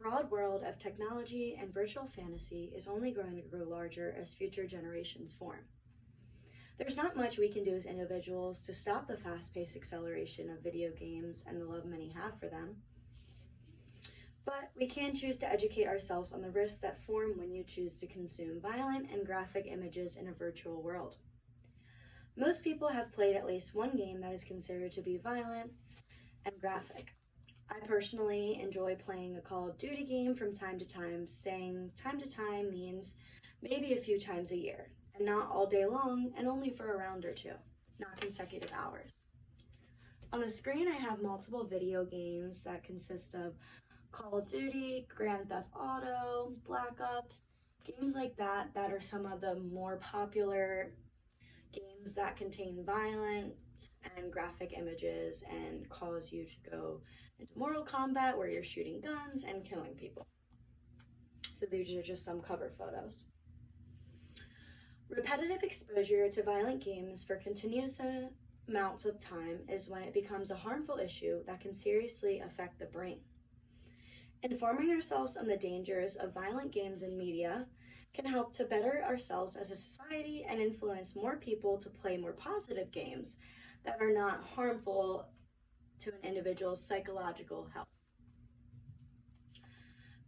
broad world of technology and virtual fantasy is only going to grow larger as future generations form. There's not much we can do as individuals to stop the fast-paced acceleration of video games and the love many have for them, but we can choose to educate ourselves on the risks that form when you choose to consume violent and graphic images in a virtual world. Most people have played at least one game that is considered to be violent and graphic. I personally enjoy playing a Call of Duty game from time to time, saying time to time means maybe a few times a year, and not all day long and only for a round or two, not consecutive hours. On the screen I have multiple video games that consist of Call of Duty, Grand Theft Auto, Black Ops, games like that are some of the more popular games that contain violence and graphic images and cause you to go into Mortal Kombat where you're shooting guns and killing people. So these are just some cover photos. Repetitive exposure to violent games for continuous amounts of time is when it becomes a harmful issue that can seriously affect the brain. Informing ourselves on the dangers of violent games and media can help to better ourselves as a society and influence more people to play more positive games that are not harmful to an individual's psychological health.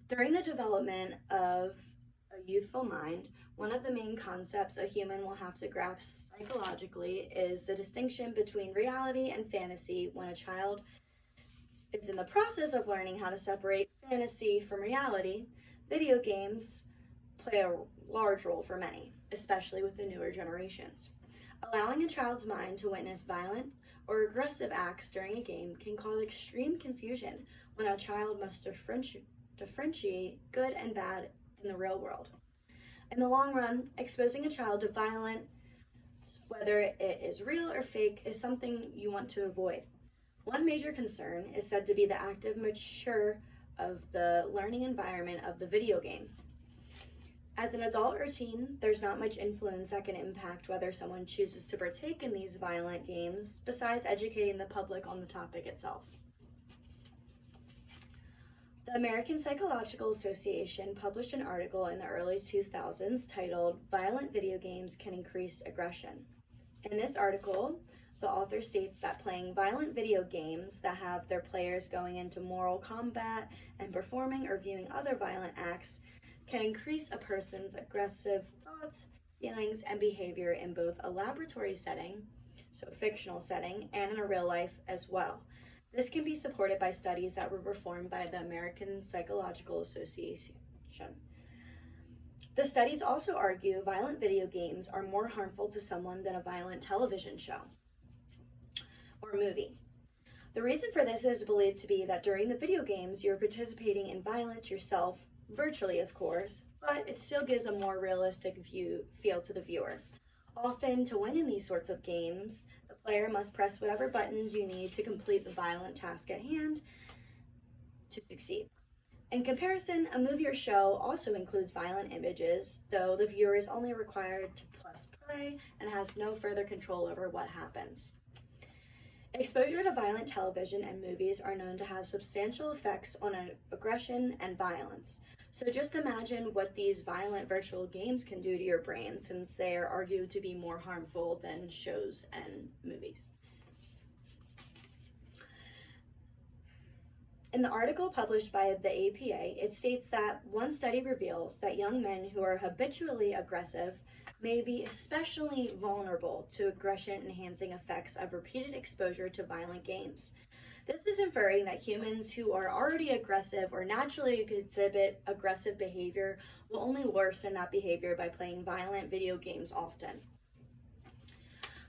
During the development of a youthful mind, one of the main concepts a human will have to grasp psychologically is the distinction between reality and fantasy. When a child is in the process of learning how to separate fantasy from reality, video games play a large role for many, especially with the newer generations. Allowing a child's mind to witness violent or aggressive acts during a game can cause extreme confusion when a child must differentiate good and bad in the real world. In the long run, exposing a child to violence, whether it is real or fake, is something you want to avoid. One major concern is said to be the active mature of the learning environment of the video game. As an adult or teen, there's not much influence that can impact whether someone chooses to partake in these violent games, besides educating the public on the topic itself. The American Psychological Association published an article in the early 2000s titled "Violent Video Games Can Increase Aggression." In this article, the author states that playing violent video games that have their players going into mortal combat and performing or viewing other violent acts can increase a person's aggressive thoughts, feelings, and behavior in both a laboratory setting, so a fictional setting, and in a real life as well. This can be supported by studies that were performed by the American Psychological Association. The studies also argue violent video games are more harmful to someone than a violent television show or movie. The reason for this is believed to be that during the video games, you're participating in violence yourself, virtually of course, but it still gives a more realistic feel to the viewer. Often, to win in these sorts of games, the player must press whatever buttons you need to complete the violent task at hand to succeed. In comparison, a movie or show also includes violent images, though the viewer is only required to press play and has no further control over what happens. Exposure to violent television and movies are known to have substantial effects on aggression and violence. So just imagine what these violent virtual games can do to your brain, since they are argued to be more harmful than shows and movies. In the article published by the APA, it states that one study reveals that young men who are habitually aggressive may be especially vulnerable to aggression-enhancing effects of repeated exposure to violent games. This is inferring that humans who are already aggressive or naturally exhibit aggressive behavior will only worsen that behavior by playing violent video games often.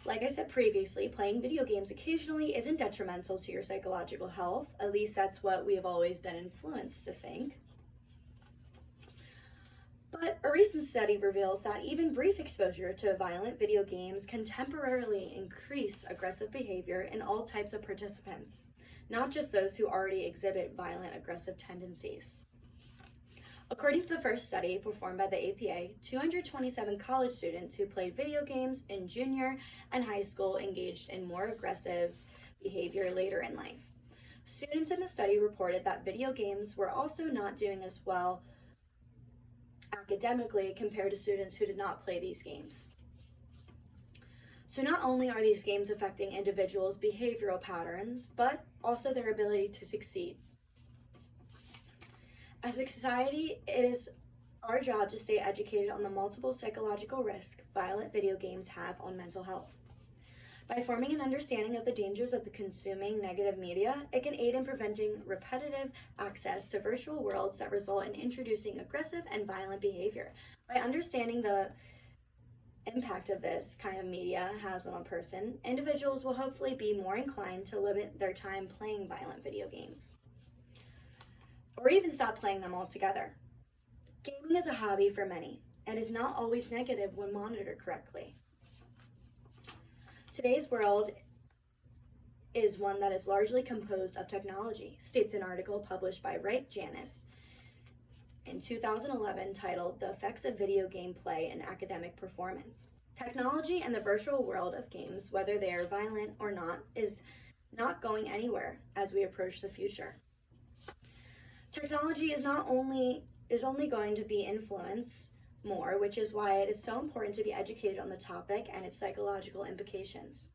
Like I said previously, playing video games occasionally isn't detrimental to your psychological health. At least that's what we have always been influenced to think. But a recent study reveals that even brief exposure to violent video games can temporarily increase aggressive behavior in all types of participants, not just those who already exhibit violent aggressive tendencies. According to the first study performed by the APA, 227 college students who played video games in junior and high school engaged in more aggressive behavior later in life. Students in the study reported that video games were also not doing as well academically compared to students who did not play these games. So not only are these games affecting individuals' behavioral patterns, but also their ability to succeed. As a society, it is our job to stay educated on the multiple psychological risks violent video games have on mental health. By forming an understanding of the dangers of consuming negative media, it can aid in preventing repetitive access to virtual worlds that result in introducing aggressive and violent behavior. By understanding the impact of this kind of media has on a person, individuals will hopefully be more inclined to limit their time playing violent video games, or even stop playing them altogether. Gaming is a hobby for many, and is not always negative when monitored correctly. Today's world is one that is largely composed of technology, states an article published by Wright Janis in 2011 titled The Effects of Video Game Play in Academic Performance. Technology and the virtual world of games, whether they are violent or not, is not going anywhere as we approach the future. Technology is only going to be influenced more, which is why it is so important to be educated on the topic and its psychological implications.